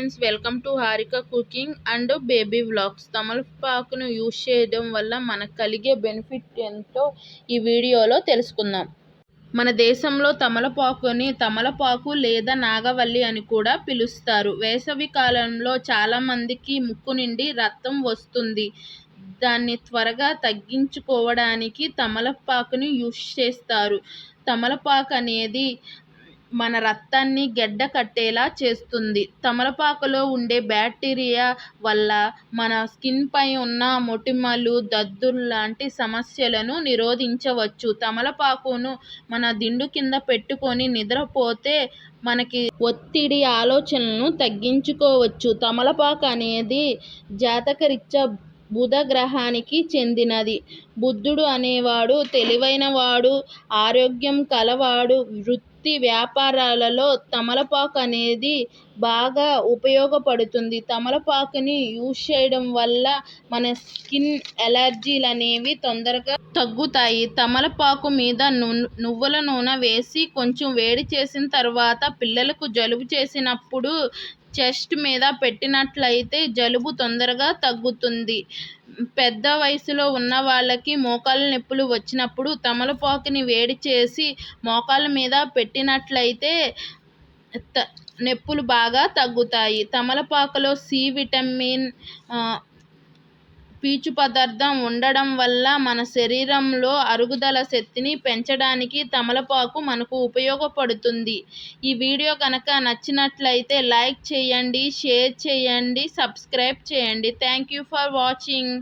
Friends, welcome to Harika cooking and baby vlogs. తమలపాకును use చేయడం వల్ల మనకు కలిగే బెనిఫిట్ ఏంటో ఈ వీడియోలో తెలుసుకుందాం. మన దేశంలో తమలపాకుని తమలపాకు లేదా నాగవల్లి అని కూడా పిలుస్తారు. వేసవి కాలంలో చాలామందికి ముక్కు నుండి రక్తం వస్తుంది. దాన్ని త్వరగా తగ్గించుకోవడానికి తమలపాకుని యూజ్ చేస్తారు. తమలపాకు అనేది మన రక్తాన్ని గడ్డ కట్టేలా చేస్తుంది. తమలపాకులో ఉండే బ్యాక్టీరియా వల్ల మన స్కిన్ పై ఉన్న మొటిమలు, దద్దుర్లు లాంటి సమస్యలను నిరోధించవచ్చు. తమలపాకును మన దిండు కింద పెట్టుకొని నిద్రపోతే మనకి ఒత్తిడి, ఆలోచనలను తగ్గించుకోవచ్చు. తమలపాకు అనేది జాతకరీత్యా బుధ గ్రహానికి చెందినది. బుధుడు అనేవాడు తెలివైనవాడు, ఆరోగ్యం కలవాడు. వృత్తి వ్యాపారాలలో తమలపాకు అనేది బాగా ఉపయోగపడుతుంది. తమలపాకుని యూజ్ చేయడం వల్ల మన స్కిన్ ఎలర్జీలు అనేవి తొందరగా తగ్గుతాయి. తమలపాకు మీద నువ్వుల నూనె వేసి కొంచెం వేడి చేసిన తర్వాత పిల్లలకు జలుబు చేసినప్పుడు చెస్ట్ మీద పెట్టినట్లయితే జలుబు తొందరగా తగ్గుతుంది. పెద్ద వయసులో ఉన్న వాళ్ళకి మోకాళ్ళ నొప్పులు వచ్చినప్పుడు తమలపాకుని వేడి చేసి మోకాళ్ళ మీద పెట్టినట్లయితే నొప్పులు బాగా తగ్గుతాయి. తమలపాకులో సి విటమిన్, పీచు పదార్థం ఉండడం వల్ల మన శరీరంలో అరుగుదల శక్తిని పెంచడానికి తమలపాకు మనకు ఉపయోగపడుతుంది. ఈ వీడియో కనుక నచ్చినట్లయితే లైక్ చేయండి, షేర్ చేయండి, సబ్స్క్రైబ్ చేయండి. Thank you for watching.